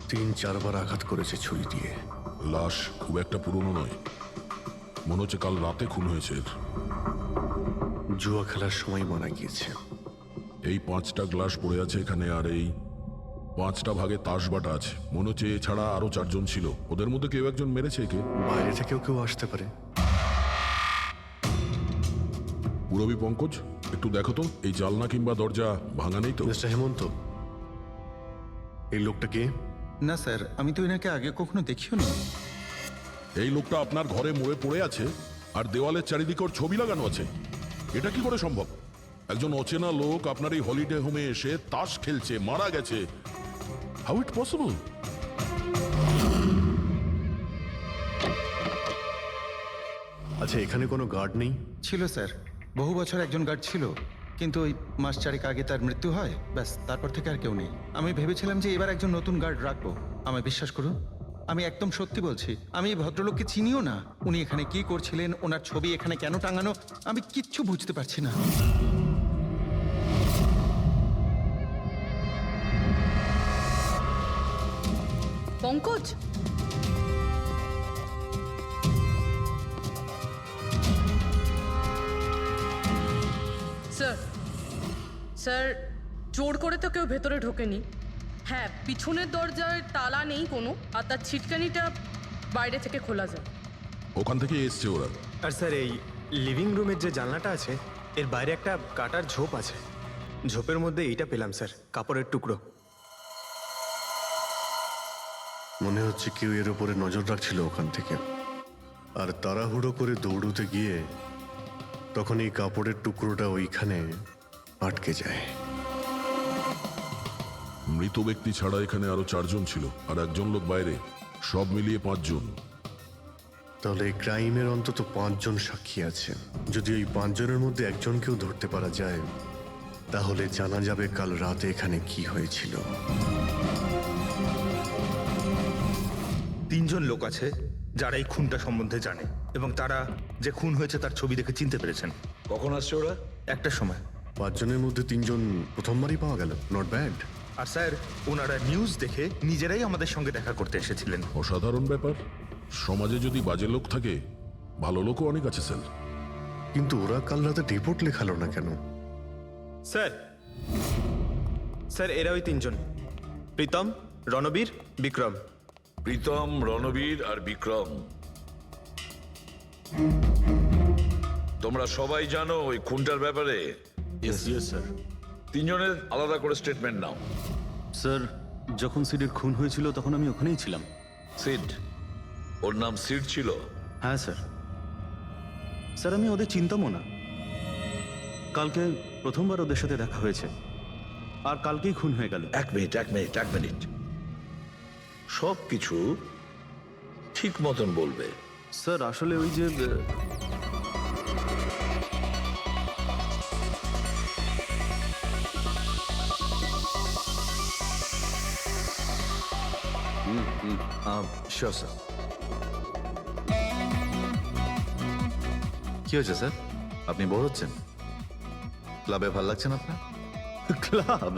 3-4 বার আঘাত করেছে ছুরি দিয়ে। লাশ খুব একটা পুরনো নয়, মনে হচ্ছে কাল রাতে খুন হয়েছে এর। জুয়া খেলার সময় মারা গিয়েছে। এই 5টা গ্লাস পড়ে আছে এখানে, আর এই 5টা ভাগে তাস বাটা আছে। মনে হচ্ছে এছাড়া আরো 4 জন ছিল, ওদের মধ্যে কেউ একজন মেরেছে একে। বাইরে থেকেও কেউ আসতে পারে। পুরবী পঙ্কজ, একটু দেখো তো এই জালনা কিংবা দরজা ভাঙা নেই তো? মিস্টার হেমন্ত, এই লোকটা কে? না স্যার, আমি তো এনাকে আগে কখনো দেখিও নি। এই লোকটা আপনার ঘরে মরে পড়ে আছে আর দেওয়ালের চারিদিকে ওর ছবি লাগানো আছে। এটা কি করে সম্ভব? একজন অচেনা লোক আপনার এই হলিডে হোমে এসে তাস খেলছে, মারা গেছে। How it possible? আচ্ছা, এখানে কোনো গার্ড নেই? ছিল স্যার, বহু বছর একজন গার্ড ছিল, কিন্তু ওই মাস চারেক আগে তার মৃত্যু হয়, ব্যাস তারপর থেকে আর কেউ নেই। আমি ভেবেছিলাম যে এবার একজন নতুন গার্ড রাখবো। আমায় বিশ্বাস করুন, আমি একদম সত্যি বলছি। আমি এই ভদ্রলোককে চিনিও না। উনি এখানে কি করছিলেন, ওনার ছবি এখানে কেন টাঙানো, আমি কিচ্ছু বুঝতে পারছি না। পঙ্কজ, স্যার স্যার, জোর করে তো কেউ ভেতরে ঢোকেনি। হ্যাঁ, পিছনের দরজায় তালা নেই কোনো, আর তার ছিটকানিটা বাইরে থেকে খোলা যায়। ওখান থেকে এসছে ওরা। আর স্যার, এই লিভিং রুমের যে জানলাটা আছে এর বাইরে একটা কাটার ঝোপ আছে। ঝোপের মধ্যে এইটা পেলাম স্যার, কাপড়ের টুকরো। মনে হচ্ছে কেউ এর উপরে নজর রাখছিল ওখান থেকে, আর তাড়াহুড়ো করে দৌড়তে গিয়ে তখন এই কাপড়ের টুকরোটা ওইখানে আটকে যায়। মৃত ব্যক্তি ছাড়া এখানে আরো 4 জন ছিল, আর একজন লোক বাইরে, সব মিলিয়ে 5 জন। তাহলে এই ক্রাইমের অন্তত 5 জন সাক্ষী আছে। যদি ওই 5 জনের মধ্যে একজনকেও ধরতে পারা যায়, তাহলে জানা যাবে কাল রাতে এখানে কি হয়েছিল। 3 জন লোক আছে যারা এই খুনটা সম্বন্ধে জানে, এবং তারা যে খুন হয়েছে তার ছবি দেখে চিনতে পেরেছেন। কখন আসছে ওরা? একটা সময়। 5 জনের মধ্যে 3 জন প্রথমবারই পাওয়া গেল, নট ব্যাড। আর স্যার, ওনারা নিউজ দেখে নিজেরাই আমাদের সঙ্গে দেখা করতে এসেছিলেন। অসাধারণ ব্যাপার। সমাজে যদি বাজে লোক থাকে, ভালো লোকও অনেক আছে স্যার। কিন্তু ওরা কাল রাতে রিপোর্ট লেখালো না কেন? স্যার স্যার, এরা ওই 3 জন, প্রীতম, রণবীর, বিক্রম। প্রীতম, রণবীর আর বিক্রম। তোমরা সবাই জানো ওই খুনটার ব্যাপারে? Yes sir. 3 জনের আলাদা করে স্টেটমেন্ট নাও। স্যার, যখন সিডের খুন হয়েছিল তখন আমি ওখানেই ছিলাম। সিড? ওর নাম সিড ছিল? হ্যাঁ স্যার। স্যার, আমি ওদের চিনতামও না। কালকে প্রথমবার ওদের সাথে দেখা হয়েছে, আর কালকেই খুন হয়ে গেল। এক মিনিট। সব কিছু ঠিক মতন বলবে। স্যার, আসলে ওই যে শিওর স্যার। কি হয়েছে স্যার? আপনি বোর হচ্ছেন? ক্লাবে ভালো লাগছে না আপনার? ক্লাব?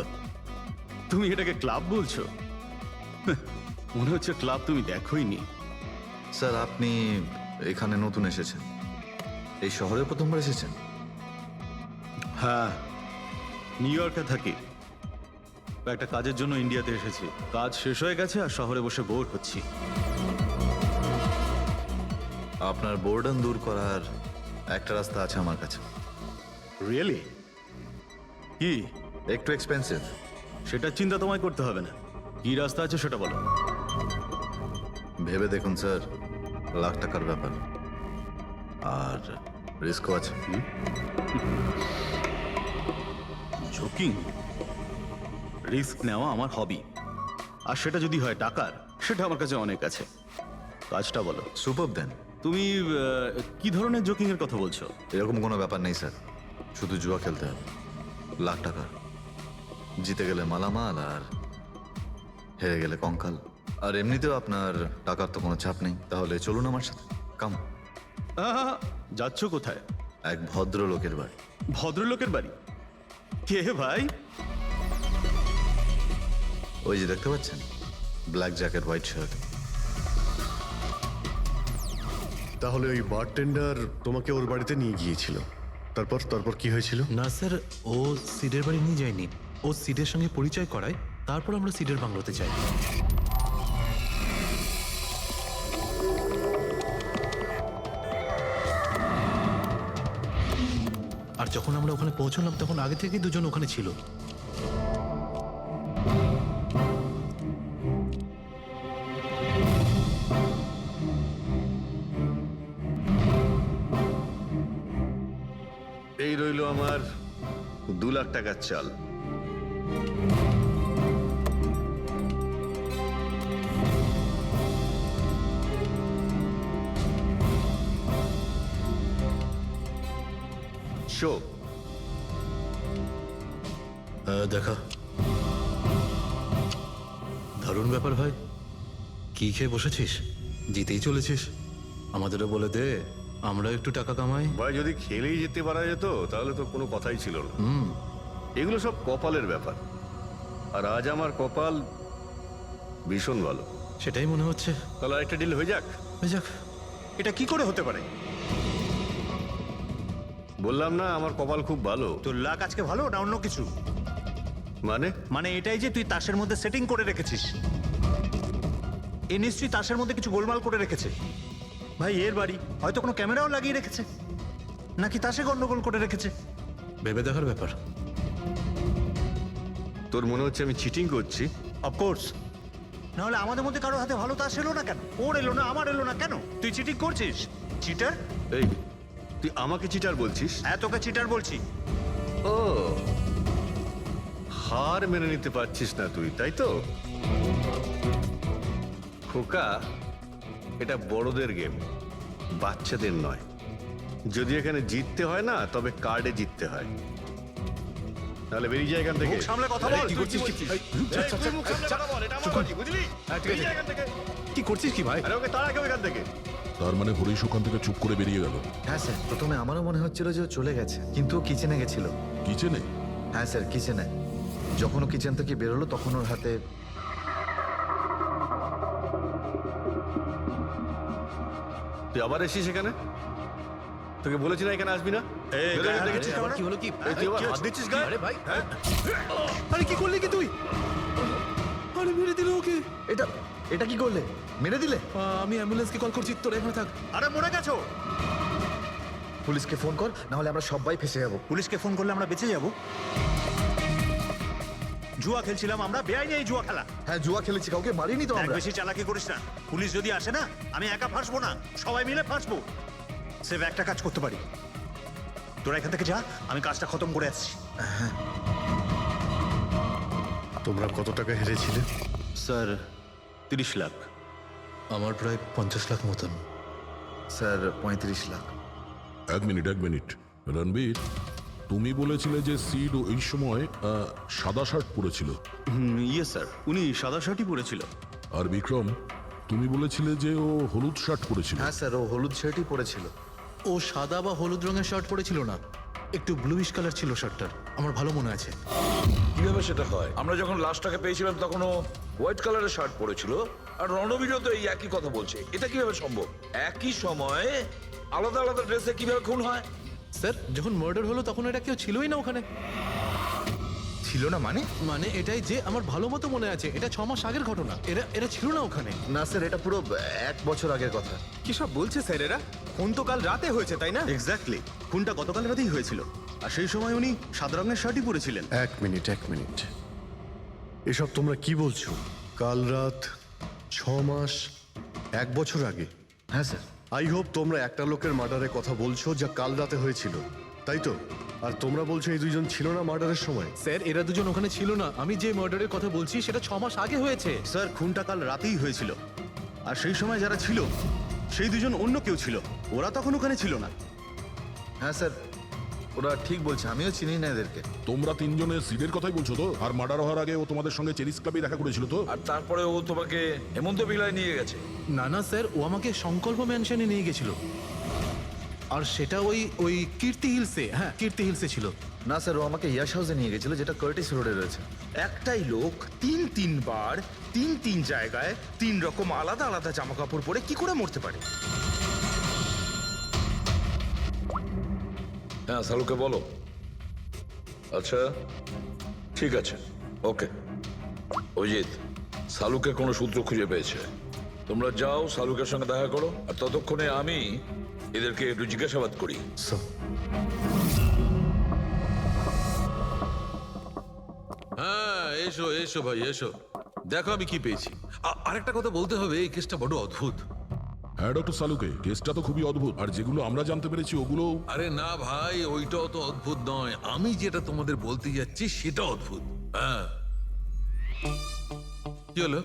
তুমি এটাকে ক্লাব বলছো? মনে হচ্ছে ক্লাব তুমি দেখোইনি। স্যার, আপনি এখানে নতুন এসেছেন, এই শহরে প্রথমবার এসেছেন? হ্যাঁ, নিউ ইয়র্কে থাকি। একটা কাজের জন্য ইন্ডিয়াতে এসেছি। কাজ শেষ হয়ে গেছে আর শহরে বসে বোর হচ্ছি। আপনার বোর্ডন দূর করার একটা রাস্তা আছে আমার কাছে। রিয়েলি? কি? একটু এক্সপেন্সিভ। সেটা চিন্তা তোমায় করতে হবে না। কি রাস্তা আছে সেটা বলো। ভেবে দেখুন স্যার, লাখ টাকার ব্যাপার, আর রিস্কও আছে। ঝুঁকি, রিস্ক নেওয়া আমার হবি, আর সেটা যদি হয় টাকার, সেটা আমার কাছে অনেক আছে। কাজটা বলো। সুপার দেন। তুমি কি ধরনের জোকিং এর কথা বলছো? এরকম কোনো ব্যাপার নেই স্যার, শুধু জুয়া খেলতে হবে। লাখ টাকা, জিতে গেলে মালামাল, আর হেরে গেলে কঙ্কাল। আর এমনিতেও আপনার টাকার তো কোনো চাপ নেই। তাহলে চলুন আমার সাথে, কাম। যাচ্ছ কোথায়? এক ভদ্রলোকের বাড়ি। ভদ্রলোকের বাড়ি? কে ভাই? ওই যে দেখতে পাচ্ছেন, ব্ল্যাক জ্যাকেট হোয়াইট শার্ট। তাহলে ওই বারটেন্ডার তোমাকে ওর বাড়িতে নিয়ে গিয়েছিল, তারপর তারপর কি হয়েছিল? না স্যার, ও সিডের বাড়ি নিয়ে যায়নি, ও সিডের সঙ্গে পরিচয় করায়, তারপর আমরা সিডের বাংলোতে যাই। আর যখন আমরা ওখানে পৌঁছলাম তখন আগে থেকেই দুজন ওখানে ছিল। এই রইল আমার 2 লাখ টাকার চাল। শো দেখা, দারুণ ব্যাপার ভাই। কি খেয়ে বসেছিস? জিতেই চলেছিস, আমাদেরও বলে দে, আমরা একটু টাকা কামাই। ভাই যদি খেলেই যেতে পারা যেত তাহলে তো কোনো কথাই ছিল না। এগুলো সব কপালের ব্যাপার, আর আজ আমার কপাল ভীষণ ভালো। সেটাই মনে হচ্ছে। তাহলে আরেকটা ডিল হয়ে যাক। হয়ে যাক। এটা কি করে হতে পারে? বললাম না আমার কপাল খুব ভালো। তোর লাক আজকে ভালো না অন্য কিছু? মানে মানে এটাই যে তুই তাসের মধ্যে সেটিং করে রেখেছিস। এ নিশ্চয়ই তাসের মধ্যে কিছু গোলমাল করে রেখেছে। ভাই এর বাড়ি হয়তো কোনো ক্যামেরাও লাগিয়ে রেখেছে, নাকি তাসে গন্ডগোল করে রেখেছে। ভেবে দেখার ব্যাপার। তোর মনে হচ্ছে আমি চিটিং করছি? অফকোর্স, নাহলে আমাদের মধ্যে কারো হাতে ভালো তাস এলো না কেন? ওর এলো না, আমার এলো না কেন? তুই চিটিং করছিস, চিটার। এই তুই আমাকে চিটার বলছিস? হ্যাঁ, তোকে চিটার বলছি। ও, হার মেনে নিতে পারছিস না তুই, তাই তো? খোকা, এটা বড়দের গেম, বাচ্চাদের নয়। যদি এখানে জিততে হয় না, তবে কার্ডে জিততে হয়। তাহলে বেরিয়ে যায় এখান থেকে। মুখ সামলে কথা বল। কি করছিস? কি করছিস কি ভাই? আরে ওকে তাড়া কেউ এখান থেকে। তার মানে হরিশ ওখান থেকে চুপ করে বেরিয়ে গেল। হ্যাঁ স্যার, প্রথমে আমারও মনে হচ্ছিল যে ও চলে গেছে, কিন্তু ও কিচেনে গেছিল। কিচেনে? হ্যাঁ স্যার, কিচেনে। যখন ও কিচেন থেকে বেরোলো তখন ওর হাতে তুই আবার এসিস এখানে? তোকে বলেছি না এখানে আসবি না? বেরো এখান থেকে। কি হলো কি? এই তুই আবার হাত দিচ্ছিস গায়ে? আরে ভাই, আরে কি করলি কি তুই? আরে মেরে দিল ওকে। এটা এটা কি করলে? মেরে দিলে? আমি অ্যাম্বুলেন্সকে কল করছি, তোরা এখানে থাক। আরে মরে গেছো? পুলিশকে ফোন কর, না হলে আমরা সবাই ফেসে যাবো। পুলিশকে ফোন করলে আমরা বেঁচে যাব? জুয়া খেলছিলাম আমরা, বেআইনি এই জুয়া খেলা। হ্যাঁ, জুয়া খেলেছি, কাউকে মারিনি তো দেখ, আমরা। বেশি চালাকি করিস না। পুলিশ যদি আসে না, আমি একা ফাঁসবো না, সবাই মিলে ফাঁসবো। সেভ একটা কাজ করতে পারি, তোরা এখান থেকে যা, আমি কাজটা খতম করে আসছি। তোমরা কত টাকা হেরেছিলে? স্যার 30 লাখ। আমার প্রায় 50 লাখ মতন। স্যার 35 লাখ। এক মিনিট রণবীর, তুমি বলেছিলে যে সিড ওই সময় সাদা শার্ট পরেছিল। ইয়ে স্যার, উনি সাদা শার্টই পরেছিল। আর বিক্রম, তুমি বলেছিলে যে ও হলুদ শার্ট পরেছিল। হ্যাঁ স্যার, ও হলুদ শার্টই পরেছিল। ও সাদা বা হলুদ রঙের শার্ট পরেছিল না, একটু ব্লুইশ কালার ছিল শার্টটার, আমার ভালো মনে আছে। কিভাবে সেটা হয়? আমরা যখন লাশটাকে পেয়েছিলাম তখন ও হোয়াইট কালারের শার্ট পরেছিল, আর রণবীরও তো এই একই কথা বলছে। এটা কিভাবে সম্ভব? একই সময়ে আলাদা আলাদা ড্রেসে কিভাবে খুন হয়? স্যার, যখন মার্ডার হলো তখন এটা কেউ ছিলই না ওখানে। ছিল না মানে? মানে এটাই যে আমার ভালো মতো মনে আছে, এটা 6 মাস আগের ঘটনা। এরা ছিল না ওখানে। না স্যার, এটা পুরো 1 বছর আগের কথা। কি সব বলছে স্যার এরা? ফোন তো কাল রাতে হয়েছে, তাই না? এক্স্যাক্টলি, খুনটা গতকাল রাতেই হয়েছিল। আর সেই সময় উনি সাদা রঙের শার্টই পরেছিলেন। এক মিনিট, এসব তোমরা কি বলছো? কাল রাত, 6 মাস, 1 বছর আগে? হ্যাঁ স্যার। আই হোপ তোমরা একটা লোকের মার্ডারের কথা বলছো যা কাল রাতে হয়েছিল, তাই তো? আর তোমরা বলছো এই দুইজন ছিল না মার্ডারের সময়? স্যার, এরা দুজন ওখানে ছিল না। আমি যে মার্ডারের কথা বলছি সেটা 6 মাস আগে হয়েছে। স্যার, খুনটা কাল রাতেই হয়েছিল। আর সেই সময় যারা ছিল সেই দুজন অন্য কেউ ছিল, ওরা তখন ওখানে ছিল না। হ্যাঁ স্যার, ওরা ঠিক বলছে, আমিও চিনি না এদেরকে। তোমরা তিনজনে সিডের কথাই বলছো তো? আর মার্ডার হওয়ার আগে ও তোমাদের সঙ্গে চেরিস ক্লাবে দেখা করেছিল তো? আর তারপরে ও তোমাকে হেমন্ত বিলায় নিয়ে গেছে। না স্যার, ও আমাকে সংকল্প ম্যানশনে নিয়ে গেছিল। আর সেটা ওই ওই কীর্তি হিলসে, হ্যাঁ কীর্তি হিলসে ছিল। না স্যার, ও আমাকে ইয়াশ হাউসে নিয়ে গেছিল, যেটা কার্টিস রোডে রয়েছে। একটাই লোক তিনবার তিন জায়গায় 3 রকম আলাদা আলাদা জামা কাপড় পরে কি করে মরতে পারে? হ্যাঁ সালুকে বলো। আচ্ছা ঠিক আছে, ওকে। অজিত, সালুকে কোনো সূত্র খুঁজে পেয়েছে। তোমরা যাও সালুকের সঙ্গে দেখা করো, আর ততক্ষণে আমি এদেরকে একটু জিজ্ঞাসাবাদ করি। হ্যাঁ এসো এসো ভাই এসো, দেখো আমি কি পেয়েছি। আরেকটা কথা বলতে হবে, এই কেসটা বড় অদ্ভুত। হ্যাঁ ডক্টর সালুকে, কেসটা তো খুবই অদ্ভুত, আর যেগুলো আমরা জানতে পেরেছি ওগুলো। আরে না ভাই, ওইটাও তো অদ্ভুত নয়, আমি যেটা তোমাদের বলতে যাচ্ছি সেটা অদ্ভুত। হ্যাঁ কি হলো,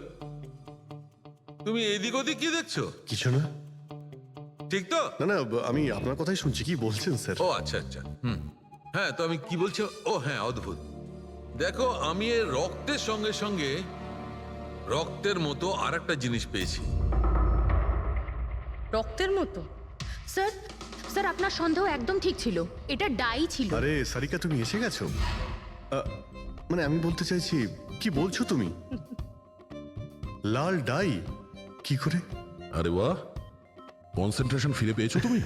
তুমি এদিক ওদিক কি দেখছো? কিছু না। ঠিক তো? না না, আমি আপনার কথাই শুনছি। কি বলছেন স্যার? ও আচ্ছা আচ্ছা, হ্যাঁ তো আমি কি বলছি, ও হ্যাঁ অদ্ভুত। দেখো আমি এর রক্তের সঙ্গে সঙ্গে রক্তের মতো আর একটা জিনিস পেয়েছি। রক্তের মতো? স্যার স্যার আপনার সন্দেহ একদম ঠিক ছিল, এটা ডাই ছিল। আরে সারিকা, তুমি এসে গেছো? মানে আমি বলতে চাইছি, কি বলছো তুমি? লাল ডাই কি করে? আরে বাহ, কনসেন্ট্রেশন ফিরে পেয়েছো তুমি?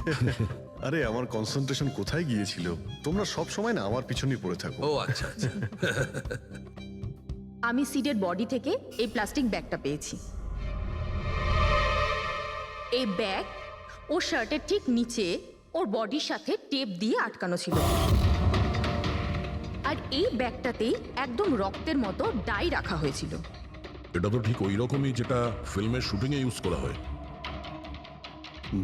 আরে আমার কনসেন্ট্রেশন কোথায় গিয়েছিল? তোমরা সব সময় না আমার পিছনেই পড়ে থাকো। ও আচ্ছা আচ্ছা। আমি সিডের বডি থেকে এই প্লাস্টিক ব্যাগটা পেয়েছি। এই ব্যাগ ওর শার্টের ঠিক নিচে ওর বডির সাথে টেপ দিয়ে আটকানো ছিল, আর এই ব্যাগটাতেই একদম রক্তের মতো ডাই রাখা হয়েছিল। এটা তো ঠিক ওই রকমই যেটা ফিল্মের শুটিং এ ইউজ করা হয়।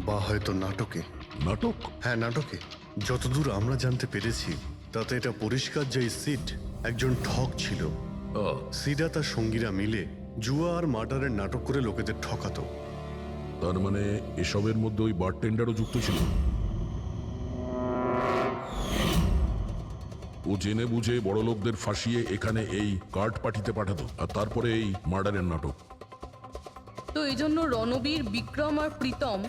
বা হয়তো নাটকে। নাটক? হ্যাঁ নাটকে। যতদূর আমরা জানতে পেরেছি তাতে এটা পরিষ্কার যে সিড একজন ঠক ছিল। সিডা তার সঙ্গীরা মিলে জুয়া আর মার্ডারের নাটক করে লোকেদের ঠকাতো। তার মানে এসবের মধ্যে ওই বারটেন্ডারও যুক্ত ছিল। ও জেনে বুঝে বড় লোকদের ফাঁসিয়ে এখানে এই কার্ড পাঠিতে পাঠাতো, আর তারপরে এই মার্ডারের নাটক। তো এই জন্য রণবীর, বিক্রম আর প্রীতম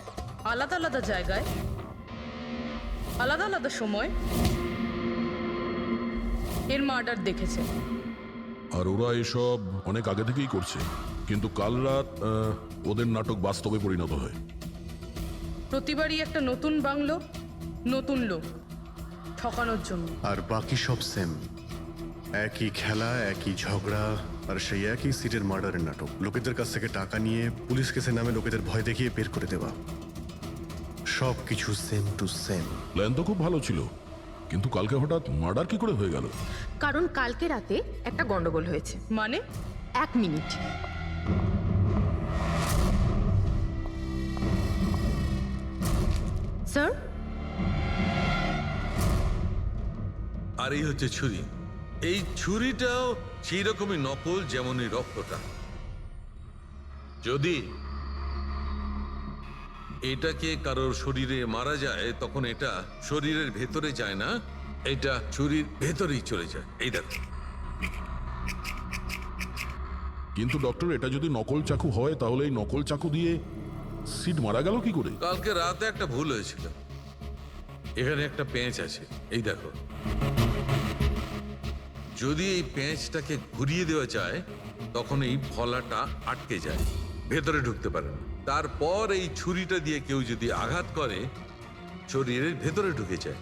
আলাদা আলাদা জায়গায় আলাদা আলাদা সময় এর মার্ডার দেখেছে। আর ওরা এসব অনেক আগে থেকেই করছে, কিন্তু কাল রাত ওদের নাটক বাস্তবে পরিণত হয়। প্রতিবারই একটা নতুন বাংলো, নতুন লোক ঠকানোর জন্য। আর বাকি সব সেম, একই খেলা, একই ঝগড়া, আর সেই একই সিটের মার্ডারের নাটক। লোকেদের কাছ থেকে টাকা নিয়ে পুলিশ কেসের নামে লোকেদের ভয় দেখিয়ে বের করে দেওয়া। সব কিছু সেম টু সেম। প্ল্যান তো খুব ভালো ছিল, কিন্তু কালকে হঠাৎ মার্ডার কি করে হয়ে গেল? কারণ কালকে রাতে একটা গন্ডগোল হয়েছে। মানে? 1 মিনিট। স্যার, আর এই হচ্ছে ছুরি। এই ছুরিটাও সেই রকমই নকল যেমনই রক্তটা। যদি এটাকে কারোর শরীরে মারা যায় তখন এটা শরীরের ভেতরে যায় না, এটা ছুরির ভেতরেই চলে যায়। এই দেখো। কিন্তু ডক্টর, এটা যদি নকল চাকু হয় তাহলে এই নকল চাকু দিয়ে সিড মারা গেল কি করে? কালকে রাতে একটা ভুল হয়েছিল। এখানে একটা পেঁচ আছে, এই দেখো। যদি এই পেঁচটাকে ঘুরিয়ে দেওয়া যায় তখন এই ফলাটা আটকে যায়, ভেতরে ঢুকতে পারে না। তারপর এই ছুরিটা দিয়ে কেউ যদি আঘাত করে শরীরের ভেতরে ঢুকে যায়।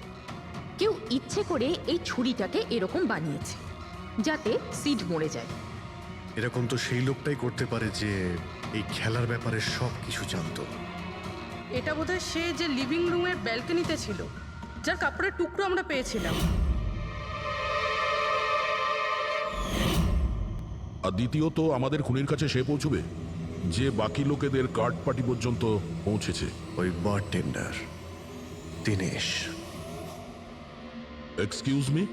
কেউ ইচ্ছে করে এই ছুরিটাকে এরকম বানিয়েছে যাতে সিড মরে যায়। এরকম তো সেই লোকটাই করতে পারে যে এই খেলার ব্যাপারে সব কিছু জানতো। এটা বোধহয় সে যে লিভিং রুমের ব্যালকনিতে ছিল, যার কাপড়ের টুকরো আমরা পেয়েছিলাম। আর দ্বিতীয়ত, আমাদের খুনির কাছে সে পৌঁছবে যে বাকি লোকেদের কার্ড পার্টি পর্যন্ত পৌঁছেছে। ওই bartender Dinesh. Excuse me?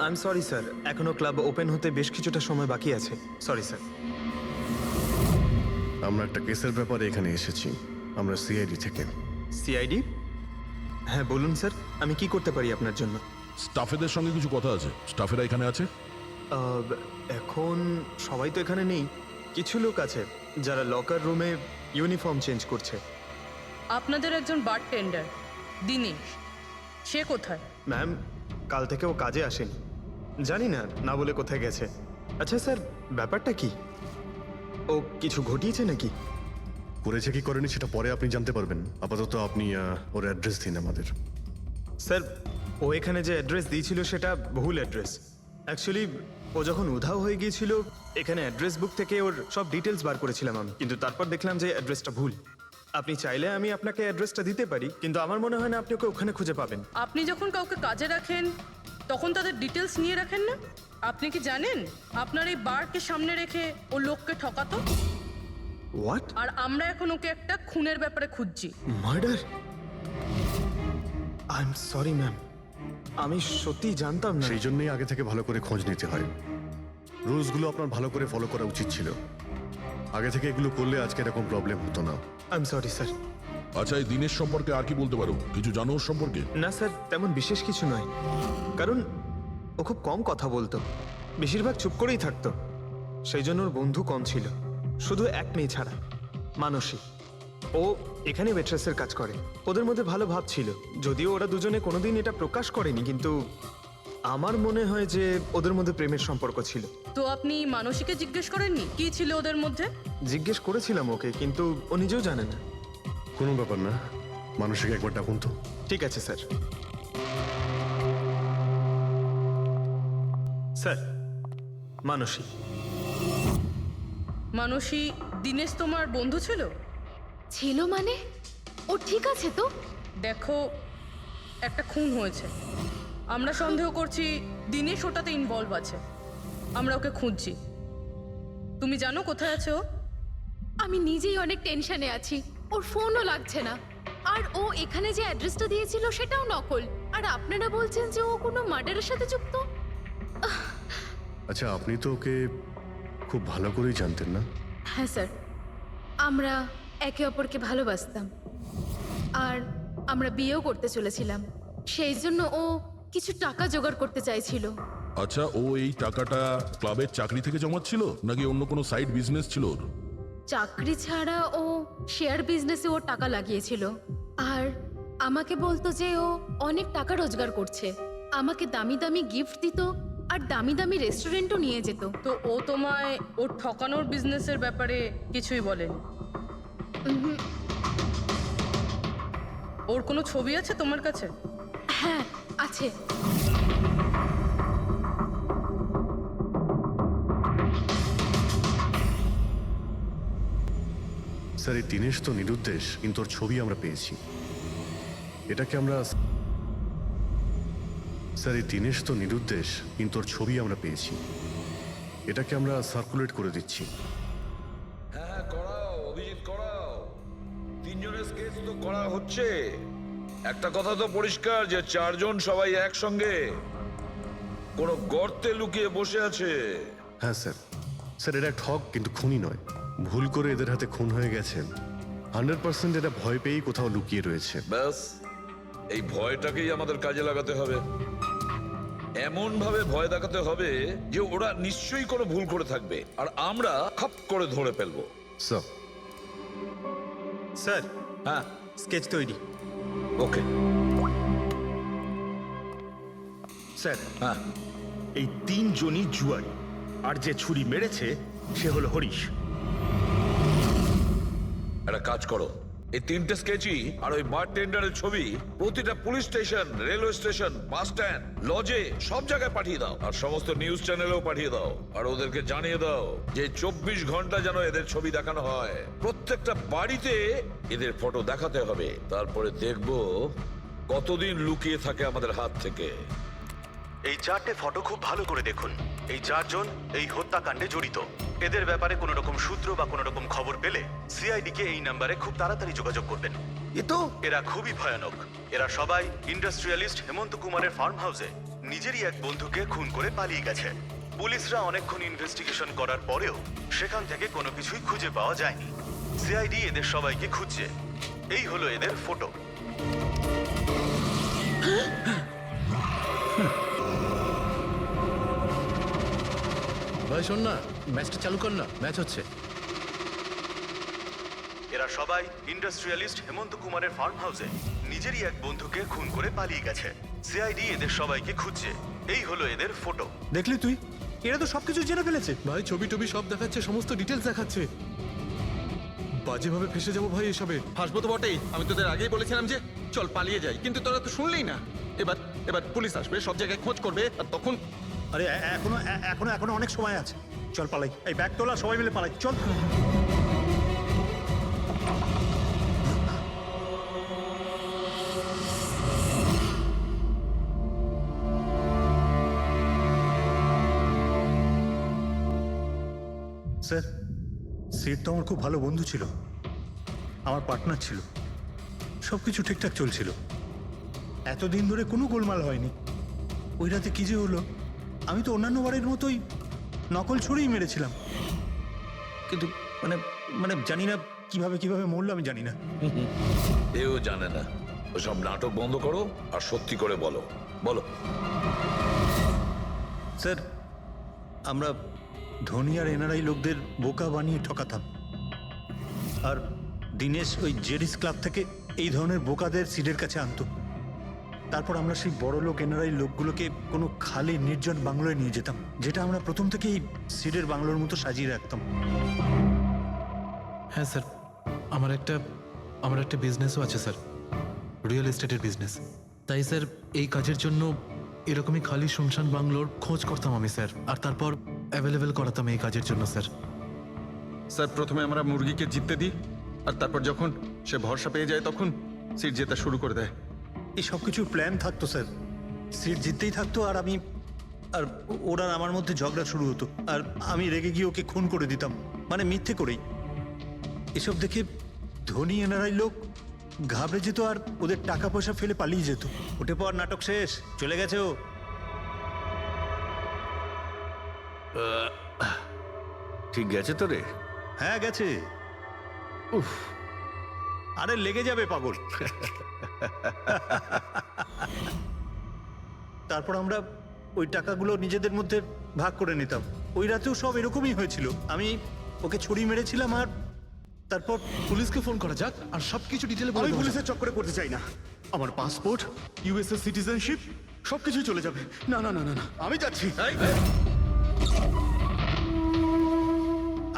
I am sorry sir, এখনো ক্লাব ওপেন হতে বেশ কিছুটা সময় বাকি আছে। Sorry sir. আমরা একটা কেসের ব্যাপারে এখানে এসেছি। আমরা সিআইডি থেকে। সিআইডি? হ্যাঁ বলুন স্যার, আমি কি করতে পারি আপনার জন্য? স্টাফেদের সঙ্গে কিছু কথা আছে। স্টাফেরা এখানে আছে? এখন সবাই তো এখানে নেই, কিছু লোক আছে যারা লকার রুমে ইউনিফর্ম চেঞ্জ করছে। আপনাদের একজন বারটেন্ডার দিনেশ, সে কোথায়? ম্যাম কাল থেকে ও কাজে আসেনি, জানি না না বলে কোথায় গেছে। আচ্ছা স্যার, ব্যাপারটা কি? ও কিছু ঘটিয়েছে নাকি? করেছে কি করেনি সেটা পরে আপনি জানতে পারবেন। আপাতত আপনি ওর অ্যাড্রেস দিন আমাদের। স্যার, ও এখানে যে অ্যাড্রেস দিয়েছিল সেটা ভুল অ্যাড্রেস। অ্যাকচুয়ালি ও যখন উধাও হয়ে গিয়েছিল এখানে অ্যাড্রেস বুক থেকে ওর সব ডিটেলস বার করেছিলাম আমি, কিন্তু তারপর দেখলাম যে অ্যাড্রেসটা ভুল। আপনি চাইলে আমি আপনাকে অ্যাড্রেসটা দিতে পারি, কিন্তু আমার মনে হয় না আপনি ওকে ওখানে খুঁজে পাবেন। আপনি যখন কাউকে কাজে রাখেন তখন তাদের ডিটেলস নিয়ে রাখেন না? আপনি কি জানেন আপনার এই বারকে সামনে রেখে ও লোককে ঠকাতো? হোয়াট? আর আমরা এখন ওকে একটা খুনের ব্যাপারে খুঁজছি। Murder? I am sorry ma'am, আমি সত্যি জানতাম না। সেই জন্যই আগে থেকে ভালো করে খোঁজ নিতে হয়। রুলসগুলো আপনার ভালো করে ফলো করা উচিত ছিল। আগে থেকে এগুলো করলে আজকে এরকম প্রবলেম হতো না। I am sorry sir. আচ্ছা, এই দিনের সম্পর্কে আর কি বলতে পারো? কিছু জানো ওর সম্পর্কে? না স্যার, তেমন বিশেষ কিছু নয়, কারণ ও খুব কম কথা বলতো, বেশিরভাগ চুপ করেই থাকতো। সেই জন্য ওর বন্ধু কম ছিল, শুধু এক মেয়ে ছাড়া, মানসী। ও এখানে ওয়েট্রেসের কাজ করে। ওদের মধ্যে ভালো ভাব ছিল, যদিও ওরা দুজনে কোনোদিন এটা প্রকাশ করেনি, কিন্তু আমার মনে হয় যে ওদের মধ্যে প্রেমের সম্পর্ক ছিল। তো আপনি মানসীকে জিজ্ঞেস করেননি কি ছিল ওদের মধ্যে? জিজ্ঞেস করেছিলাম ওকে, কিন্তু ও নিজেও জানে না। কোনো ব্যাপার না, মানুষকে একবার ডাকুন তো। ঠিক আছে স্যার। স্যার, মানসী। মানসী, দিনেশ তোমার বন্ধু ছিল? ছিল মানে? ও ঠিক আছে তো? দেখো, একটা খুন হয়েছে, আমরা সন্দেহ করছি দিনেশ ওটাতে ইনভলভ আছে। আমরা ওকে খুঁজছি। তুমি জানো কোথায় আছে ও? আমি নিজেই অনেক টেনশনে আছি, ওর ফোনও লাগছে না। আর ও এখানে যে অ্যাড্রেসটা দিয়েছিল সেটাও নকল। আর আপনারা বলছেন যে ও কোনো মার্ডারের সাথে যুক্ত? আচ্ছা, আপনি তো ওকে খুব ভালো করেই জানতেন না? হ্যাঁ স্যার, আমরা একে অপরকে ভালোবাসতাম আর আমরা বিয়েও করতে চলেছিলাম। সেই জন্য ও কিছু টাকা জোগাড় করতে চাইছিল। আচ্ছা, ও এই টাকাটা ক্লাবের চাকরি থেকে জমাচ্ছিল নাকি অন্য কোনো সাইড বিজনেস ছিল ওর? চাকরি ছাড়া ও শেয়ার বিজনেসে ও টাকা লাগিয়েছিল। আর আমাকে বলতো যে ও অনেক টাকা রোজগার করছে, আমাকে দামি দামি গিফট দিত আর দামি দামি রেস্টুরেন্টও নিয়ে যেত। তো ও তোমায় ওর ঠকানোর বিজনেসের ব্যাপারে কিছুই বলেনি? ওর কোনো ছবি আছে তোমার কাছে? হ্যাঁ আছে। স্যার, এই দিনেশ তো নিরুদ্দেশ, কিন্তু ওর ছবি আমরা পেয়েছি। এটাকে আমরা স্যার এই দিনেশ তো নিরুদ্দেশ, কিন্তু ওর ছবি আমরা পেয়েছি। এটাকে আমরা সার্কুলেট করে দিচ্ছি। হ্যাঁ, করাও অভিজিৎ, করাও। তিনজনের স্কেচ তো করা হচ্ছে। একটা কথা তো পরিষ্কার যে চারজন সবাই একসঙ্গে কোনো গর্তে লুকিয়ে বসে আছে। হ্যাঁ স্যার। স্যার, এরা ঠক কিন্তু খুনি নয়। ভুল করে এদের হাতে খুন হয়ে গেছে। 100% এরা ভয় পেয়েই কোথাও লুকিয়ে রয়েছে। ব্যাস, এই ভয়টাকেই আমাদের কাজে লাগাতে হবে। এমন ভাবে ভয় দেখাতে হবে যে ওরা নিশ্চয়ই কোনো ভুল করে থাকবে আর আমরা খাপ করে ধরে ফেলবো। স্যার। স্যার, হ্যাঁ, স্কেচ তৈরি। ওকে স্যার, হ্যাঁ, এই তিনজনই জুয়ারি, আর যে ছুরি মেরেছে সে হলো হরিশ। একটা কাজ করো, এই তিনটে স্কেচই আর ওই বারটেন্ডারের ছবি প্রতিটা police station, railway station, bus stand, লজে সব জায়গায় পাঠিয়ে দাও। আর সমস্ত নিউজ চ্যানেলেও পাঠিয়ে দাও। আর ওদেরকে জানিয়ে দাও যে 24 ঘন্টা যেন এদের ছবি দেখানো হয়। প্রত্যেকটা বাড়িতে এদের ফটো দেখাতে হবে। তারপরে দেখবো কতদিন লুকিয়ে থাকে আমাদের হাত থেকে। এই চারটে ফটো খুব ভালো করে দেখুন। এই চারজন এই হত্যাকাণ্ডে জড়িত। এদের ব্যাপারে কোনো রকম সূত্র বা কোনো রকম খবর পেলে সিআইডি কে এই নাম্বারে খুব তাড়াতাড়ি যোগাযোগ করবেন। এরা খুবই ভয়ানক। এরা সবাই ইন্ডাস্ট্রিয়ালিস্ট হেমন্ত কুমারের ফার্ম হাউসে নিজেরই এক বন্ধুকে খুন করে পালিয়ে গেছে। পুলিশরা অনেকক্ষণ ইনভেস্টিগেশন করার পরেও সেখান থেকে কোনো কিছুই খুঁজে পাওয়া যায়নি। সিআইডি এদের সবাইকে খুঁজছে। এই হলো এদের ফটো। ভাই শোন না, ম্যাচটা চালু কর না, ম্যাচ হচ্ছে। এরা সবাই ইন্ডাস্ট্রিয়ালিস্ট হেমন্ত কুমারের ফার্ম হাউসে নিজেরই এক বন্ধুকে খুন করে পালিয়ে গেছে। সিআইডি এদের সবাইকে খুঁজছে। এই হলো এদের ফটো। দেখলি তুই, এরা তো সবকিছু জেনে ফেলেছে। ভাই ছবি টবি সব দেখাচ্ছে, সমস্ত ডিটেলস দেখাচ্ছে। বাজেভাবে ফেসে যাবো ভাই এসবে। হাসবো তো বটেই, আমি তোদের আগেই বলেছিলাম যে চল পালিয়ে যাই, কিন্তু তোরা তো শুনলেই না। এবার এবার পুলিশ আসবে, সব জায়গায় খোঁজ করবে, আর তখন আরে এখনো এখনো এখনো অনেক সময় আছে, চল পালাই। এই ব্যাগ তোলা, সবাই মিলে পালাই, চল। স্যার, সিট তো আমার খুব ভালো বন্ধু ছিল, আমার পার্টনার ছিল, সব কিছু ঠিকঠাক চলছিল, এতদিন ধরে কোনো গোলমাল হয়নি। ওই রাতে কি যে হলো, আমি তো অন্যান্য বারের মতোই নকল ছুড়েই মেরেছিলাম, কিন্তু মানে মানে জানি না কিভাবে কিভাবে মরলো, আমি জানি না। এও জানে না। ওসব নাটক বন্ধ করো আর সত্যি করে বলো, বলো। স্যার, আমরা ধনী আর এনআরআই লোকদের বোকা বানিয়ে ঠকাতাম, আর দিনেশ ওই জেরিস ক্লাব থেকে এই ধরনের বোকাদের সিডের কাছে আনতো। তারপর আমরা সেই বড় লোক এনআরআই লোকগুলোকে কোনো খালি নির্জন বাংলোয় নিয়ে যেতাম, যেটা আমরা প্রথম থেকেই সিডের বাংলোর মতো সাজিয়ে রাখতাম। হ্যাঁ স্যার, আমার একটা বিজনেসও আছে স্যার, রিয়েল এস্টেটের বিজনেস। তাই স্যার এই কাজের জন্য এরকমই খালি শুনশান বাংলোর খোঁজ করতাম আমি স্যার, আর তারপর অ্যাভেলেবেল করাতাম এই কাজের জন্য স্যার। স্যার প্রথমে আমরা মুরগিকে জিততে দিই, আর তারপর যখন সে ভরসা পেয়ে যায় তখন সিট জেতা শুরু করে দেয়। এই সব কিছুর প্ল্যান থাকতো স্যার, সিট জিততেই থাকতো, আর আমি আর ওরা আমার মধ্যে ঝগড়া শুরু হতো, আর আমি রেগে গিয়ে ওকে খুন করে দিতাম, মানে মিথ্যে করেই। এসব দেখে ধনী এনআরআই লোক ঘাবড়ে যেত আর ওদের টাকা পয়সা ফেলে পালিয়ে যেত। ওঠে পর, নাটক শেষ, চলে গেছে ও। ঠিক গেছে তো রে? হ্যাঁ গেছে। উফ, আরে লেগে যাবে পাগল। তারপর আমরা ওই টাকাগুলো নিজেদের মধ্যে ভাগ করে নিতাম। ওই রাতেও সব এরকমই হয়েছিল, আমি ওকে ছুরি মেরেছিলাম, আর তারপর পুলিশকে ফোন করা যাক আর সবকিছু ডিটেলে বলে আমি দেবো। পুলিশের চক্করে পড়তে চাই না। আমার পাসপোর্ট, ইউএসএ সিটিজেনশিপ সবকিছুই চলে যাবে। না না না না না, আমি যাচ্ছি।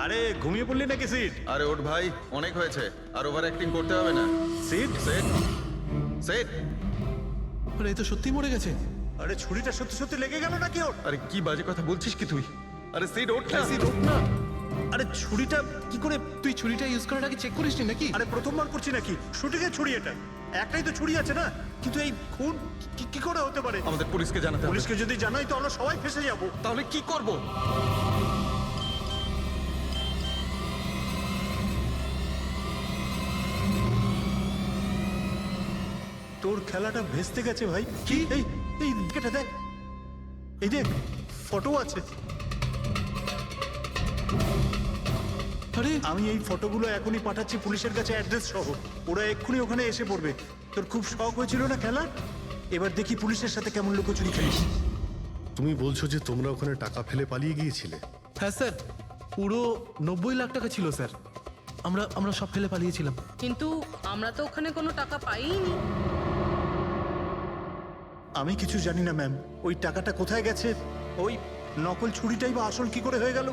আরে ঘুমিয়ে পড়লি নাকি সিট? আরে ওঠ ভাই, অনেক হয়েছে, আর ওভার অ্যাক্টিং করতে হবে না। সিট সেট সেট। আরে এই তো সত্যি মরে গেছে। আরে ছুরিটা সত্যি সত্যি লেগে গেল নাকি ওর? আরে কি বাজে কথা বলছিস কি তুই? আরে সিট ওঠ না। সিট ওঠ না। আরে ছুরিটা কি করে? তুই ছুরিটা ইউজ করার আগে চেক করিসনি নাকি? আরে প্রথমবার করছি নাকি? শুটিংয়ের ছুরি এটা, একটাই তো ছুরি আছে না, কিন্তু এই খুন কি করে হতে পারে? আমাদের পুলিশকে জানাতে হবে। পুলিশকে যদি জানাই তো আমরা সবাই ফেসে যাব। তাহলে কি করব? তোর খেলাটা ভেস্তে গেছে ভাই। কি? এই এই এটা দেখ, এই দেখ, ফটো আছে। আরে আমি এই ফটোগুলো এখনই পাঠাচ্ছি পুলিশের কাছে অ্যাড্রেস সহ, ওরা এক্ষুনি ওখানে এসে পড়বে। তোর খুব শখ হয়েছিল না খেলা, এবার দেখি পুলিশের সাথে কেমন লুকোচুরি খেলিস। তুমি বলছো যে তোমরা ওখানে টাকা ফেলে পালিয়ে গিয়েছিলে? হ্যাঁ স্যার, পুরো 90 লাখ টাকা ছিল স্যার। আমরা সব ফেলে পালিয়েছিলাম। কিন্তু আমরা তো ওখানে কোনো টাকা পাইনি। আমি কিছু জানি না ম্যাম, ওই টাকাটা কোথায় গেছে, ওই নকল ছুরিটাই বা আসল কি করে হয়ে গেল,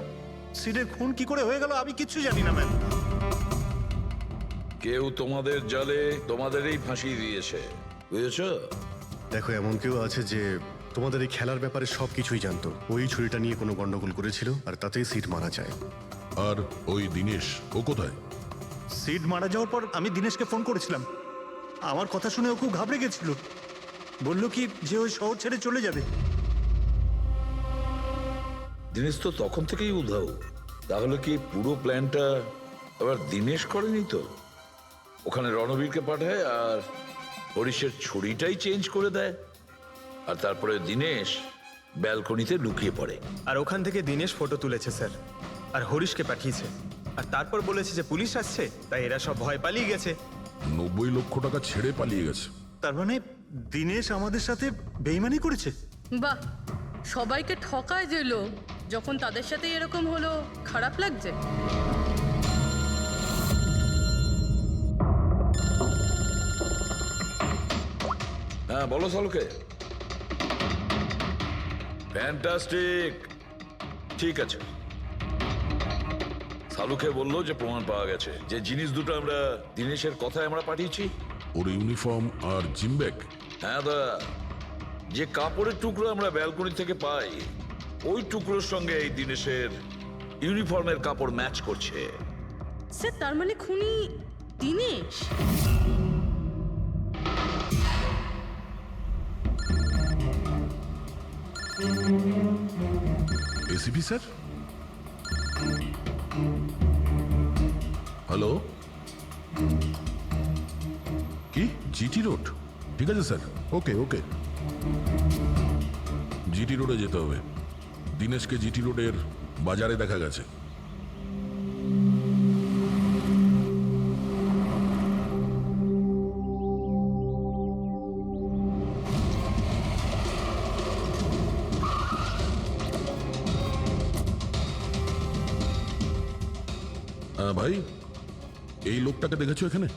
সিডের খুন কি করে হয়ে গেল, আমি কিচ্ছু জানি না ম্যাম। কেউ তোমাদের জালে তোমাদেরই ফাঁসিয়ে দিয়েছে, বুঝেছ? দেখো, এমন কেউ আছে যে তোমাদের এই খেলার ব্যাপারে সব কিছুই জানতো। ওই ছুরিটা নিয়ে কোনো গন্ডগোল করেছিল আর তাতেই সিট মারা যায়। আর ওই দিনেশ, ও কোথায়? সিড মারা যাওয়ার পর আমি দিনেশকে ফোন করেছিলাম, আমার কথা শুনে ও খুব ঘাবড়ে গেছিল, বললো কি যে ওই শহর ছেড়ে চলে যাবে। দিনেশ তো তখন থেকেই উধাও। তাহলে কি পুরো প্ল্যানটা আবার দিনেশ করেনি তো? ওখানে রণবীরকে পাঠায় আর হরিশের ছুরিটাই চেঞ্জ করে দেয়, আর তারপরে দিনেশ ব্যালকনিতে লুকিয়ে পড়ে। আর ওখান থেকে দিনেশ ফটো তুলেছে স্যার, আর হরিশকে পাঠিয়েছে, আর তারপর বলেছে যে পুলিশ আসছে, তাই এরা সব ভয় পালিয়ে গেছে। 90 লক্ষ টাকা ছেড়ে পালিয়ে গেছে। তার মানে দিনেশ আমাদের সাথে বেইমানি করেছে। বাহ, সবাইকে ঠকায় যে লোক, যখন তাদের সাথে এরকম হলো খারাপ লাগছে। হ্যাঁ বলো সালুকে। ফ্যান্টাস্টিক, ঠিক আছে। সালুকে বললো যে প্রমাণ পাওয়া গেছে, যে জিনিস দুটো আমরা দিনেশের কথায় আমরা পাঠিয়েছি। ওর ইউনিফর্ম আর জিম ব্যাগ। হ্যাঁ দা, যে কাপড়ের টুকরো আমরা ব্যালকনি থেকে পাই, ওই টুকরোর সঙ্গে এই দিনেশের ইউনিফর্মের কাপড় ম্যাচ করছে। স্যার তার মানে খুনি দিনেশ? এসিপি স্যার, হ্যালো, কি জিটি রোড? ঠিক আছে স্যার, ওকে ওকে। জিটি রোডে যেতে হবে। দিনেশকে জিটি রোডের বাজারে দেখা গেছে। ভাই, এই লোকটাকে দেখেছো এখানে?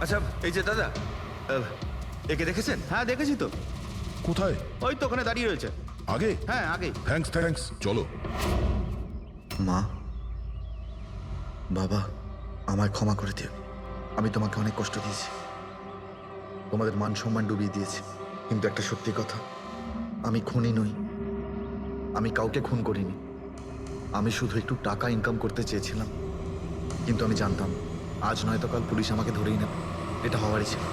আচ্ছা এই যে দাদা, একে দেখেছেন? হ্যাঁ দেখেছি তো, কোথায়? ওই তো ওখানে দাঁড়িয়ে রয়েছে। আগে? হ্যাঁ আগে। থ্যাঙ্কস থ্যাঙ্কস, চলো। মা, বাবা, আমায় ক্ষমা করে দিও। আমি তোমাকে অনেক কষ্ট দিয়েছি, তোমাদের মান সম্মান ডুবিয়ে দিয়েছি। কিন্তু একটা সত্যি কথা, আমি খুনি নই, আমি কাউকে খুন করিনি। আমি শুধু একটু টাকা ইনকাম করতে চেয়েছিলাম, কিন্তু আমি জানতাম আজ নয়তো কাল পুলিশ আমাকে ধরেই নেবে। এটা হওয়ারই ছিল।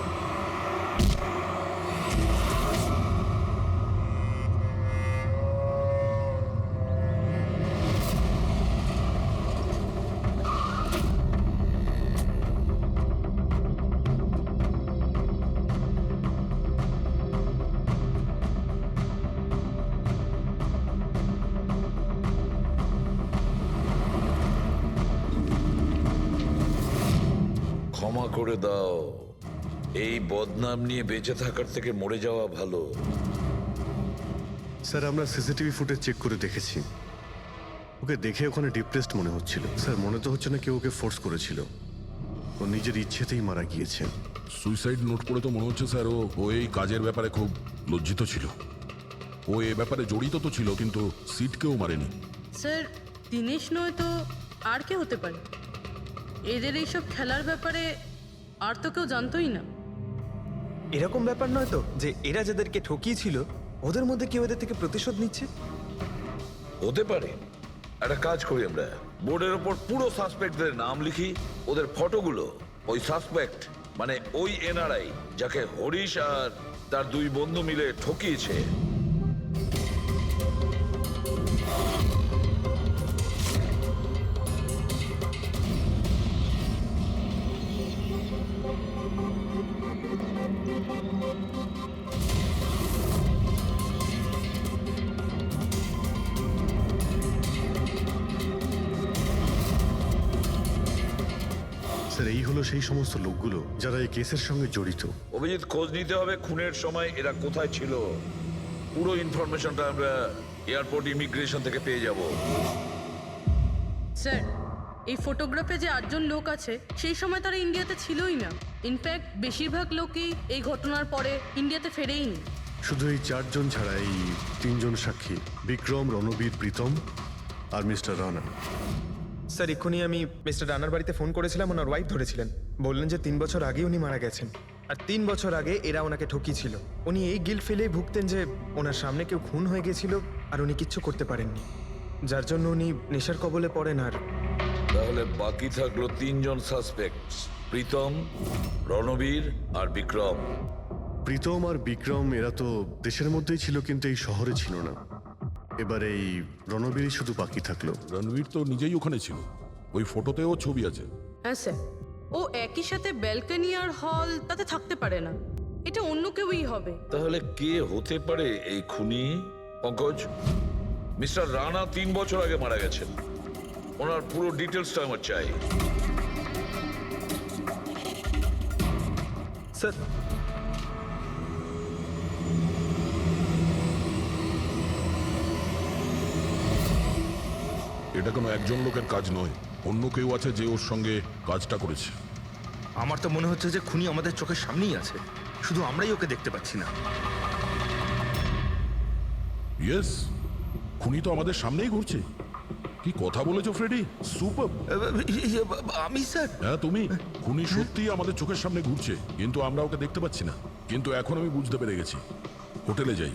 ক্ষমা করে দাও, এই বদনাম নিয়ে বেঁচে থাকার থেকে মরে যাওয়া ভালো। স্যার আমরা সিসিটিভি ফুটেজ চেক করে দেখেছি, ওকে দেখে ওখানে ডিপ্রেসড মনে হচ্ছিল। স্যার মনে তো হচ্ছে না কেউ ওকে ফোর্স করেছিল, ও নিজের ইচ্ছেতেই মারা গিয়েছে। সুইসাইড নোট পড়ে তো মনে হচ্ছে স্যার ও এই কাজের ব্যাপারে খুব লজ্জিত ছিল। ও এ ব্যাপারে জড়িত তো ছিল, কিন্তু সিটকেও মারেনি। স্যার দিনেশ নয় তো আর কে হতে পারে? এদের এইসব খেলার ব্যাপারে আর তো কেউ জানতোই না। এরকম ব্যাপার নয় তো যে এরা যাদেরকে ঠকিয়েছিল ওদের মধ্যে কেউ এদের থেকে প্রতিশোধ নিচ্ছে? হতে পারে। একটা কাজ করি, আমরা বোর্ডের ওপর পুরো সাসপেক্টদের নাম লিখি, ওদের ফটোগুলো ওই সাসপেক্ট মানে ওই এনআরআই যাকে হরিশ আর তার দুই বন্ধু মিলে ঠকিয়েছে, স্যার এই হলো সেই সমস্ত লোকগুলো যারা এই কেসের সঙ্গে জড়িত। অভিজিৎ খোঁজ নিতে হবে খুনের সময় এরা কোথায় ছিল। পুরো ইনফরমেশনটা আমরা এয়ারপোর্ট ইমিগ্রেশন থেকে পেয়ে যাব। স্যার এই ফটোগ্রাফে যে 8 জন লোক আছে সেই সময় তারা ইন্ডিয়াতে ছিলই না। ইনফ্যাক্ট বেশিরভাগ লোকই এই ঘটনার পরে ইন্ডিয়াতে ফেরেইনি। শুধু এই 4 জন ছাড়া এই 3 জন সাক্ষী, বিক্রম, রণবীর, প্রীতম আর মিস্টার রানা। স্যার এক্ষুনি আমি মিস্টার রানার বাড়িতে ফোন করেছিলাম, ওনার ওয়াইফ ধরেছিলেন। বললেন যে 3 বছর আগে উনি মারা গেছেন, আর 3 বছর আগে এরা ওনাকে ঠকিয়েছিল। উনি এই গিল্ট ফিলেই ভুগতেন যে ওনার সামনে কেউ খুন হয়ে গেছিল আর উনি কিচ্ছু করতে পারেননি, যার জন্য উনি নেশার কবলে পড়েন। আর তাহলে বাকি থাকলো 3 জন সাসপেক্ট, প্রীতম, রণবীর আর বিক্রম। প্রীতম আর বিক্রম এরা তো দেশের মধ্যেই ছিল, কিন্তু এই শহরে ছিল না। এবার এই রণবীরই শুধু বাকি থাকলো। রণবীর তো নিজেই ওখানে ছিল, ওই ফটোতেও ছবি আছে। হ্যাঁ স্যার, ও একই সাথে ব্যালকনি আর হল তাতে থাকতে পারে না। এটা অন্য কেউই হবে। তাহলে কে হতে পারে এই খুনি? পঙ্কজ, মিস্টার রানা 3 বছর আগে মারা গেছেন, ওনার পুরো ডিটেলসটা আমার চাই। স্যার, এটা কোনো একজন লোকের কাজ নয়, অন্য কেউ আছে যে ওর সঙ্গে কাজটা করেছে। আমার তো মনে হচ্ছে যে খুনি আমাদের চোখের সামনেই আছে, শুধু আমরাই ওকে দেখতে পাচ্ছি না। ইয়েস, খুনি তো আমাদের সামনেই ঘুরছে। কি কথা বলেছো ফ্রেডি, সুপার। আমি স্যার? হ্যাঁ তুমি। খুনি সত্যিই আমাদের চোখের সামনে ঘুরছে, কিন্তু আমরা ওকে দেখতে পাচ্ছি না। কিন্তু এখন আমি বুঝতে পেরে গেছি। হোটেলে যাই।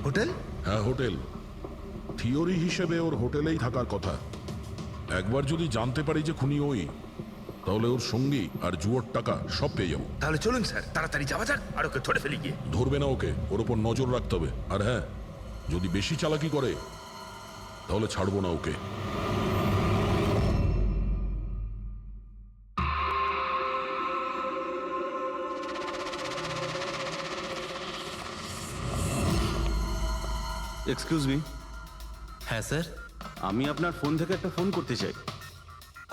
হোটেল? হ্যাঁ হোটেল। থিওরি হিসেবে ওর হোটেলেই থাকার কথা। একবার যদি জানতে পারি যে খুনি ওই, তাহলে ওর সঙ্গী আর জুয়োর টাকা সব পেয়ে যাবো। তাহলে চলুন স্যার, তাড়াতাড়ি যাওয়া যাক আর ওকে ধরে ফেলি গিয়ে। ধরবে না ওকে, ওর ওপর নজর রাখতে হবে। আর হ্যাঁ, যদি বেশি চালাকি করে তাহলে ছাড়বো না ওকে। এক্সকিউজ মি, হ্যাঁ স্যার। আমি আপনার ফোন থেকে একটা ফোন করতে চাই।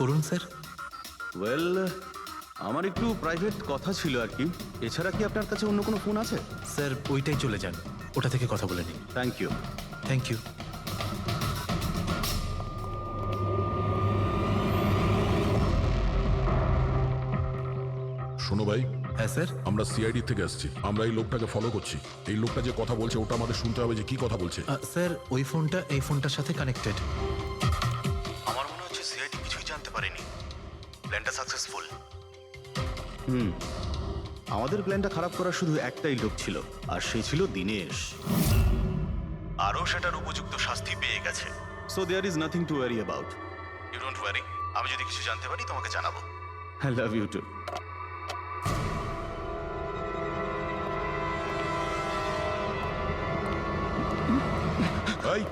করুন স্যার। ওয়েল, আমার একটু প্রাইভেট কথা ছিল আর কি। এছাড়া কি আপনার কাছে অন্য কোনো ফোন আছে? স্যার ওইটাই চলে যান, ওটা থেকে কথা বলে নিন। Thank you. Thank you. শোনো ভাই, হ্যাঁ স্যার। আমরা সিআইডি থেকে আসছি। আমরা এই লোকটাকে ফলো করছি। এই লোকটা যে কথা বলছে ওটা আমাদের শুনতে হবে যে কি কথা বলছে। স্যার ওই ফোনটা এই ফোনটার সাথে কানেক্টেড। আমার মনে হচ্ছে সিআইডি কিছুই জানতে পারেনি। প্ল্যানটা সাকসেসফুল। আমাদের প্ল্যানটা খারাপ করার শুধু একটাই লোক ছিল, আর সে ছিল দিনেশ। আরও সেটার উপযুক্ত শাস্তি পেয়ে গেছে। So there is nothing to worry about. You don't worry. আমি যদি কিছু জানতে পারি তোমাকে জানাবো। I love you too. এই,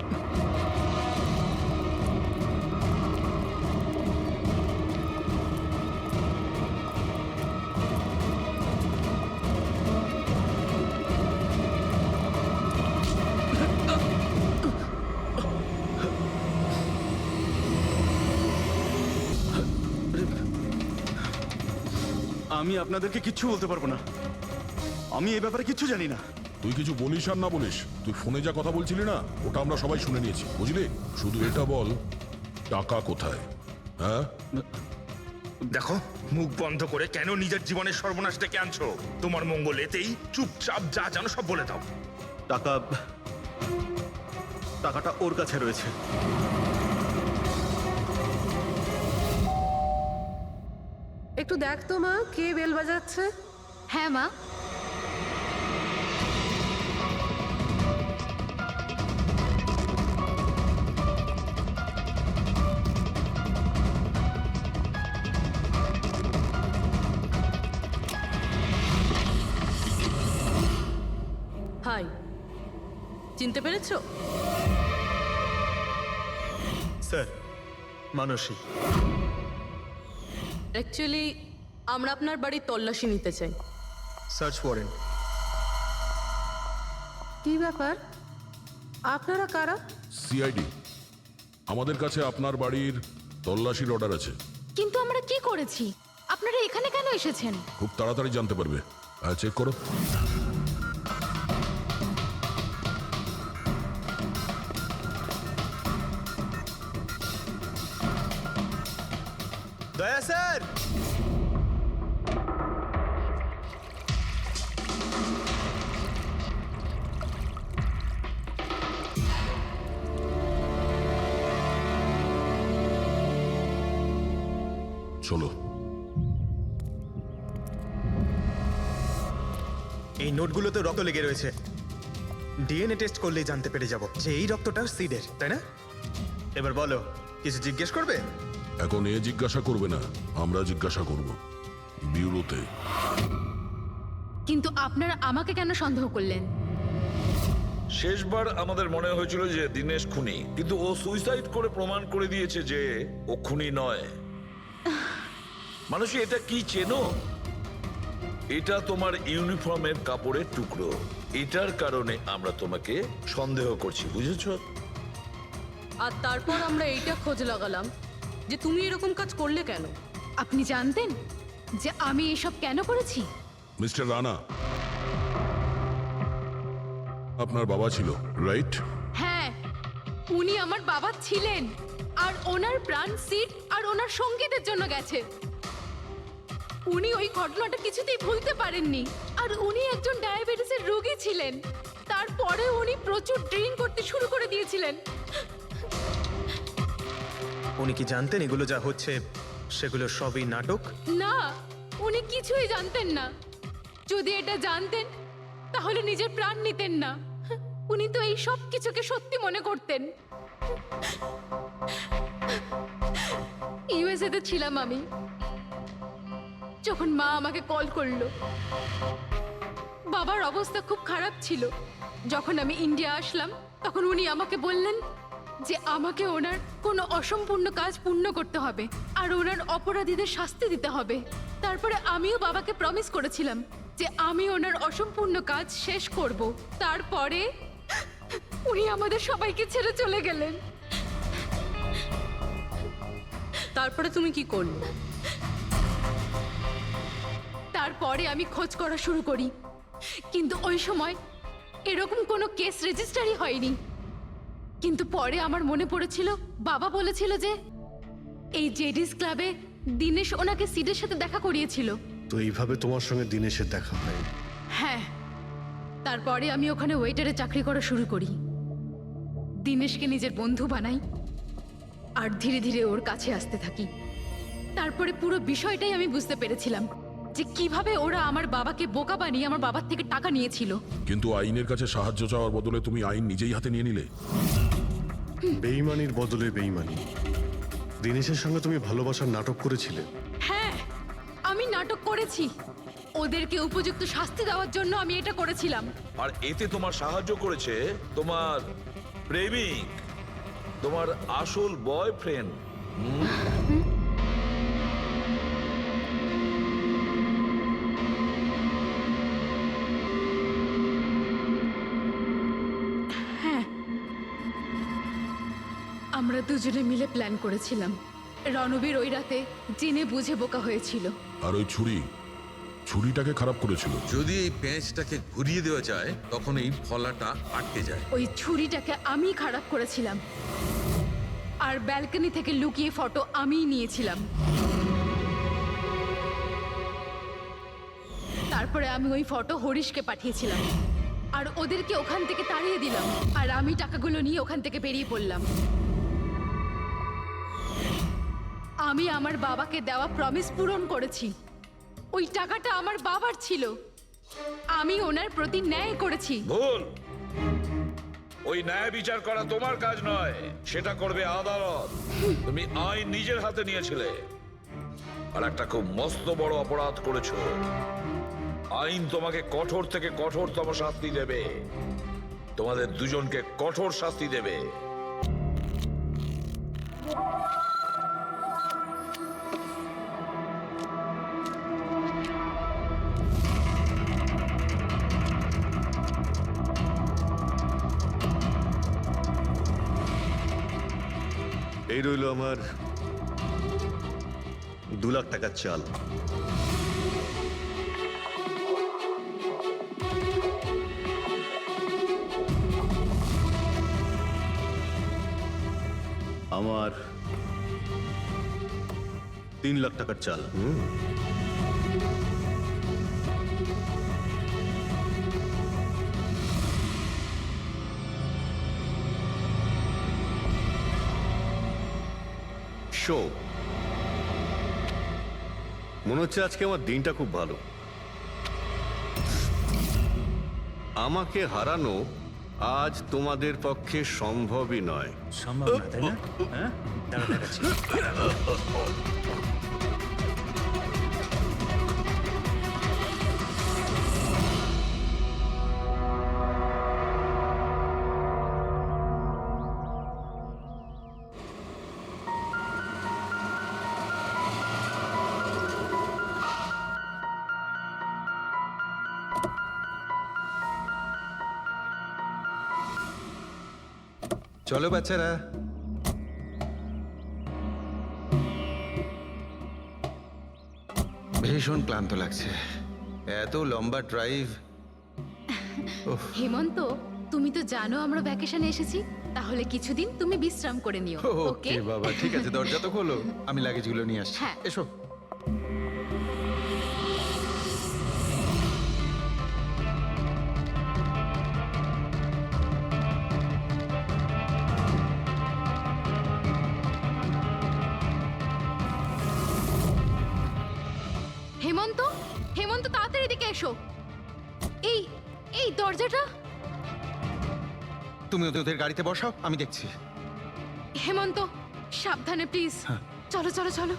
আমি আপনাদেরকে কিচ্ছু বলতে পারবো না। আমি এই ব্যাপারে কিচ্ছু জানি না। তুই কিছু বলিস আর না বলিস, তুই ফোনে যা কথা বলছিলি না ওটা আমরা সবাই শুনে নিয়েছি, বুঝলি? শুধু এটা বল, টাকা কোথায়? হ্যাঁ, দেখো, মুখ বন্ধ করে কেন নিজের জীবনের সর্বনাশ ডেকে আনছো? তোমার মঙ্গল এতেই। চুপচাপ যা জানো সব বলে দাও। টাকাটা ওর কাছে রয়েছে। একটু দেখ তো মা, কে বেল বাজাচ্ছে? হ্যাঁ মা। হাই, চিনতে পেরেছো? স্যার, মানসী। অ্যাকচুয়ালি আমরা আপনার বাড়ির তল্লাশি নিতে চাই। Search warrant. কি ব্যাপার? আপনারা কারা? সিআইডি। আমাদের কাছে আপনার বাড়ির তল্লাশির অর্ডার আছে। কিন্তু আমরা কি করেছি? আপনারা এখানে কেন এসেছেন? খুব তাড়াতাড়ি জানতে পারবে। চেক করো। দয়া স্যার। চলো। এই নোটগুলোতে রক্ত লেগে রয়েছে। ডিএনএ টেস্ট করলেই জানতে পেরে যাব যে এই রক্তটা সিডের, তাই না? এবার বলো, কিছু জিজ্ঞেস করবে? এখন এ জিজ্ঞাসা করবে না, আমরা জিজ্ঞাসা করব ব্যুরোতে। কিন্তু আপনারা আমাকে কেন সন্দেহ করলেন? শেষবার আমাদের মনে হয়েছিল যে দিনেশ খুনি, কিন্তু ও সুইসাইড করে প্রমাণ করে দিয়েছে যে ও খুনি নয়। মানুষ এটা কি চেনো? এটা তোমার ইউনিফর্মের কাপড়ের টুকরো। এটার কারণে আমরা তোমাকে সন্দেহ করছি, বুঝেছো? আর তারপর আমরা এইটা খোঁজ লাগালাম যে তুমি এরকম কাজ করলে কেন। আপনি জানতেন যে আমি এসব কেন করেছি? মিস্টার রানা, আপনার বাবা ছিল, রাইট? হ্যাঁ, উনি আমার বাবা ছিলেন, আর ওনার প্রাণ সিট আর ওনার সঙ্গীতের জন্য গেছে। উনি ওই ঘটনাটা কিছুতেই ভুলতে পারেননি, আর উনি একজন ডায়াবেটিসের রোগী ছিলেন। তারপরে উনি প্রচুর ড্রিঙ্ক করতে শুরু করে দিয়েছিলেন। উনি কি জানতেন এগুলো যা হচ্ছে সেগুলো সবই নাটক? না, উনি কিছুই জানতেন না। যদি এটা জানতেন তাহলে নিজের প্রাণ নিতেন না। উনি তো এই সব কিছুকে সত্যি মনে করতেন। ইউএসএ তে ছিলাম আমি, যখন মা আমাকে কল করলো। বাবার অবস্থা খুব খারাপ ছিল। যখন আমি ইন্ডিয়া আসলাম তখন উনি আমাকে বললেন যে আমাকে ওনার কোনো অসম্পূর্ণ কাজ পূর্ণ করতে হবে আর ওনার অপরাধীদের শাস্তি দিতে হবে। তারপরে আমিও বাবাকে প্রমিস করেছিলাম যে আমি ওনার অসম্পূর্ণ কাজ শেষ করব। তারপরে উনি আমাদের সবাইকে ছেড়ে চলে গেলেন। তারপরে তুমি কি করলে? তারপরে আমি খোঁজ করা শুরু করি, কিন্তু ওই সময় এরকম কোনো কেস রেজিস্টারই হয়নি। কিন্তু পরে আমার মনে পড়েছিল বাবা বলেছিল যে এই জেডিস ক্লাবে দিনেশ ওনাকে সিডের সাথে দেখা করিয়েছিল। তো এইভাবে তোমার সঙ্গে দিনেশের দেখা হয়? হ্যাঁ, তারপরে আমি ওখানে ওয়েটারে চাকরি করা শুরু করি। দিনেশকে নিজের বন্ধু বানাই আর ধীরে ধীরে ওর কাছে আসতে থাকি। তারপরে পুরো বিষয়টাই আমি বুঝতে পেরেছিলাম যে কিভাবে ওরা আমার বাবাকে বোকা বানিয়ে আমার বাবার থেকে টাকা নিয়েছিল। কিন্তু আইনের কাছে সাহায্য চাওয়ার বদলে তুমি আইন নিজেই হাতে নিয়ে নিলে। বেইমানির বদলে বেইমানি। দিনেশের সঙ্গে তুমি ভালোবাসার নাটক করেছিলে। হ্যাঁ, আমি নাটক করেছি। ওদেরকে উপযুক্ত শাস্তি দেওয়ার জন্য আমি এটা করেছিলাম। আর এতে তোমার সাহায্য করেছে তোমার প্রেমিক, তোমার আসল বয়ফ্রেন্ড। আমরা দুজনে মিলে প্ল্যান করেছিলাম। রণবীর ওই রাতে জেনে বুঝে বোকা হয়েছিল। আর ওই ছুরিটাকে খারাপ করেছিল। যদি এই পেঁচটাকে ঘুরিয়ে দেওয়া যায় তখন এই ফলাটা আটকে যায়। ওই ছুরিটাকে আমি খারাপ করেছিলাম, আর ব্যালকনি থেকে লুকিয়ে ফটো আমিই নিয়েছিলাম। তারপরে আমি ওই ফটো হরিশকে পাঠিয়েছিলাম, আর ওদেরকে ওখান থেকে তাড়িয়ে দিলাম, আর আমি টাকাগুলো নিয়ে ওখান থেকে বেরিয়ে পড়লাম। আমি আমার বাবাকে দেওয়া প্রমিস পূরণ করেছি। ওই টাকাটা আমার বাবার ছিল, আমি ওনার প্রতি ন্যায় করেছি। ভুল। ওই ন্যায় বিচার করা তোমার কাজ নয়, সেটা করবে আদালত। তুমি আইন নিজের হাতে নিয়েছিলে আর একটা খুব মস্ত বড় অপরাধ করেছো। আইন তোমাকে কঠোর থেকে কঠোরতম শাস্তি দেবে। তোমাদের দুজনকে কঠোর শাস্তি দেবে। এই রইল আমার 2 লাখ টাকার চাল। আমার 3 লাখ টাকার চাল। শো, মনে হচ্ছে আজকে আমার দিনটা খুব ভালো। আমাকে হারানো আজ তোমাদের পক্ষে সম্ভবই নয়। সম্ভব না, তাই না? হ্যাঁ, দাঁড়া দেখাচ্ছি। চলো বাচ্চারা। ভীষণ ক্লান্ত লাগছে, এত লম্বা ড্রাইভ। হেমন্ত, তুমি তো জানো আমরা ভ্যাকেশনে এসেছি, তাহলে কিছুদিন তুমি বিশ্রাম করে নিও। ওকে ওকে বাবা, ঠিক আছে, দরজা তো খোলো, আমি লাগেজগুলো নিয়ে আসছি। হ্যাঁ। এসো। হেমন্ত, হেমন্ত তাড়াতাড়ি এদিকে এসো। এই এই দরজাটা। তুমি ওদের গাড়িতে বসাও, আমি দেখছি। হেমন্ত সাবধানে প্লিজ। চলো চলো চলো।